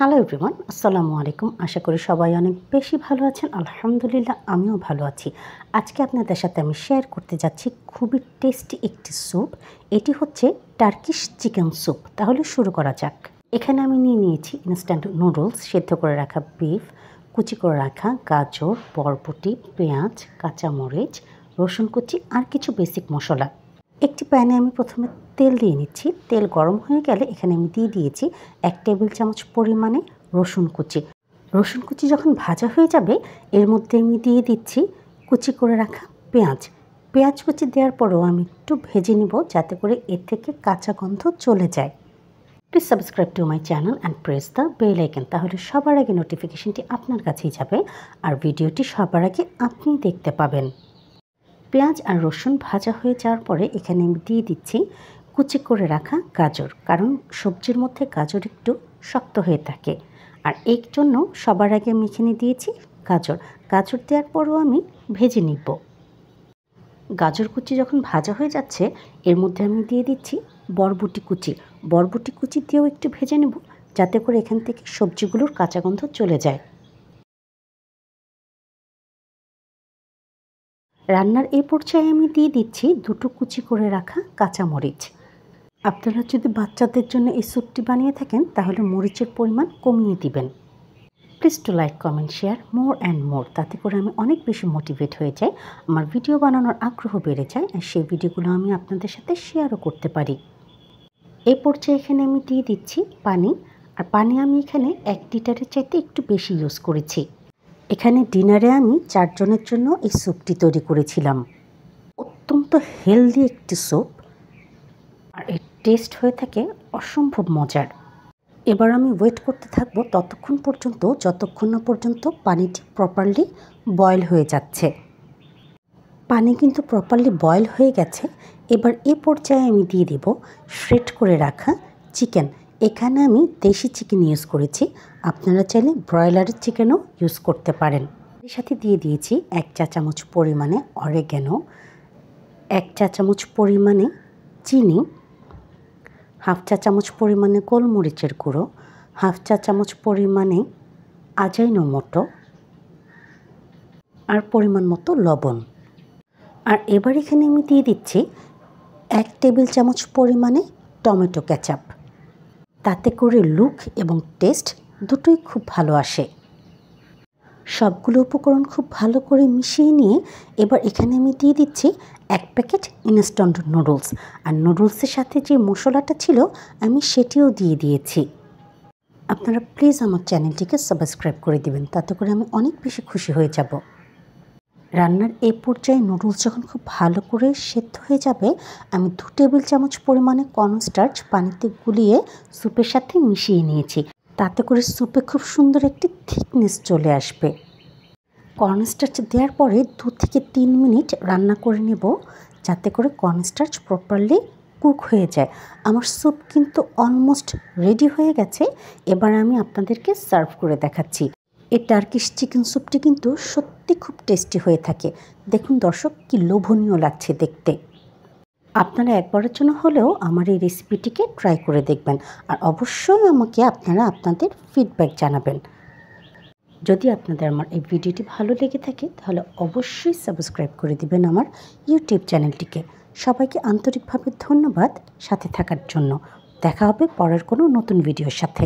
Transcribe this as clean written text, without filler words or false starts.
Hello everyone, আসসালামু আলাইকুম। আশা করি সবাই অনেক বেশি ভালো আছেন। আলহামদুলিল্লাহ, আমিও ভালো আছি। আজকে আপনাদের সাথে আমি শেয়ার করতে যাচ্ছি খুবই টেস্টি একটি স্যুপ। এটি হচ্ছে টার্কিশ চিকেন স্যুপ। তাহলে শুরু করা যাক। এখানে আমি নিয়েছি ইনস্ট্যান্ট নুডলস, সেদ্ধ করে রাখা বিফ, কুচি করে রাখা গাজর, বরবটি, পেঁয়াজ, কাঁচামরিচ, রসুন কুচি আর কিছু বেসিক মশলা। একটি প্যানে আমি প্রথমে তেল দিয়ে নিচ্ছি। তেল গরম হয়ে গেলে এখানে আমি দিয়ে দিয়েছি 1 টেবিল চামচ পরিমাণে রসুন কুচি। রসুন কুচি যখন ভাজা হয়ে যাবে এর মধ্যে আমি দিয়ে দিচ্ছি কুচি করে রাখা পেঁয়াজ। পেঁয়াজ কুচি দেওয়ার পরেও আমি একটু ভেজে নিব যাতে করে এর থেকে কাঁচা গন্ধ চলে যায়। Please subscribe to my channel and press the bell icon, তাহলে সবার আগে নোটিফিকেশনটি আপনার কাছেই যাবে আর ভিডিওটি সবার আগে আপনি দেখতে পাবেন। পেঁয়াজ আর রসুন ভাজা হয়ে যাওয়ার পরে এখানে আমি দিয়ে দিচ্ছি কুচি করে রাখা গাজর, কারণ সবজির মধ্যে গাজর একটু শক্ত হয়ে থাকে। আর এর জন্য সবার আগে আমি এখানে দিয়েছি গাজর দেওয়ার পরেও আমি ভেজে নিব। গাজর কুচি যখন ভাজা হয়ে যাচ্ছে এর মধ্যে আমি দিয়ে দিচ্ছি বরবটি কুচি দিয়েও একটু ভেজে নেব যাতে করে এখান থেকে সবজিগুলোর কাঁচা গন্ধ চলে যায়। রান্নার এই পর্যায়ে আমি দিয়ে দিচ্ছি 2টো কুচি করে রাখা কাঁচামরিচ। আপনারা যদি বাচ্চাদের জন্য এই স্যুপটি বানিয়ে থাকেন তাহলে মরিচের পরিমাণ কমিয়ে দিবেন। Please to like, comment, share more and more, তাতে করে আমি অনেক বেশি মোটিভেট হয়ে যাই, আমার ভিডিও বানানোর আগ্রহ বেড়ে যায় আর সেই ভিডিওগুলো আমি আপনাদের সাথে শেয়ারও করতে পারি। এই পর্যায়ে এখানে আমি দিয়ে দিচ্ছি পানি, আর পানি আমি এখানে 1 লিটারের চাইতে একটু বেশি ইউজ করেছি। এখানে ডিনারে আমি 4 জনের জন্য এই স্যুপটি তৈরি করেছিলাম। অত্যন্ত হেলদি একটি স্যুপ আর এর টেস্ট হয়ে থাকে অসম্ভব মজার। এবার আমি ওয়েট করতে থাকবো যতক্ষণ না পর্যন্ত পানিটি প্রপারলি বয়েল হয়ে যাচ্ছে। পানি কিন্তু প্রপারলি বয়েল হয়ে গেছে। এবার এ পর্যায়ে আমি দিয়ে দেব শ্রেড করে রাখা চিকেন। এখানে আমি দেশি চিকেন ইউজ করেছি, আপনারা চাইলে ব্রয়লারের চিকেনও ইউজ করতে পারেন। এর সাথে দিয়ে দিয়েছি 1 চা চামচ পরিমাণে অরিগ্যানো, 1 চা চামচ পরিমাণে চিনি, 1/2 চা চামচ পরিমাণে গোলমরিচের গুঁড়ো, 1/2 চা চামচ পরিমাণে আজাইনোমোটো আর পরিমাণ মতো লবণ। আর এবার এখানে আমি দিয়ে দিচ্ছি 1 টেবিল চামচ পরিমাণে টমেটো কেচাপ। তাতে করে লুক এবং টেস্ট দুটোই খুব ভালো আসে। সবগুলো উপকরণ খুব ভালো করে মিশিয়ে নিয়ে এবার এখানে আমি দিয়ে দিচ্ছি 1 প্যাকেট ইনস্ট্যান্ট নুডলস। আর নুডলসের সাথে যে মশলাটা ছিল আমি সেটিও দিয়ে দিয়েছি। আপনারা প্লিজ আমার চ্যানেলটিকে সাবস্ক্রাইব করে দিবেন, তাতে করে আমি অনেক বেশি খুশি হয়ে যাব। রান্নার এই পর্যায়ে নুডলস যখন খুব ভালো করে সেদ্ধ হয়ে যাবে আমি 2 টেবিল চামচ পরিমাণে কর্নস্টার্চ পানিতে গুলিয়ে স্যুপের সাথে মিশিয়ে নিয়েছি। তাতে করে স্যুপে খুব সুন্দর একটি থিকনেস চলে আসবে। কর্নস্টার্চ দেওয়ার পরে 2 থেকে 3 মিনিট রান্না করে নেব যাতে করে কর্নস্টার্চ প্রপারলি কুক হয়ে যায়। আমার স্যুপ কিন্তু অলমোস্ট রেডি হয়ে গেছে। এবার আমি আপনাদেরকে সার্ভ করে দেখাচ্ছি। এই টার্কিশ চিকেন স্যুপটি কিন্তু সত্যি খুব টেস্টি হয়ে থাকে। দেখুন দর্শক, কি লোভনীয় লাগছে দেখতে। আপনারা একবারের জন্য হলেও আমার এই রেসিপিটিকে ট্রাই করে দেখবেন আর অবশ্যই আমাকে আপনারা আপনাদের ফিডব্যাক জানাবেন। যদি আপনাদের আমার এই ভিডিওটি ভালো লেগে থাকে তাহলে অবশ্যই সাবস্ক্রাইব করে দিবেন আমার ইউটিউব চ্যানেলটিকে। সবাইকে আন্তরিকভাবে ধন্যবাদ সাথে থাকার জন্য। দেখা হবে পরের কোনো নতুন ভিডিওর সাথে।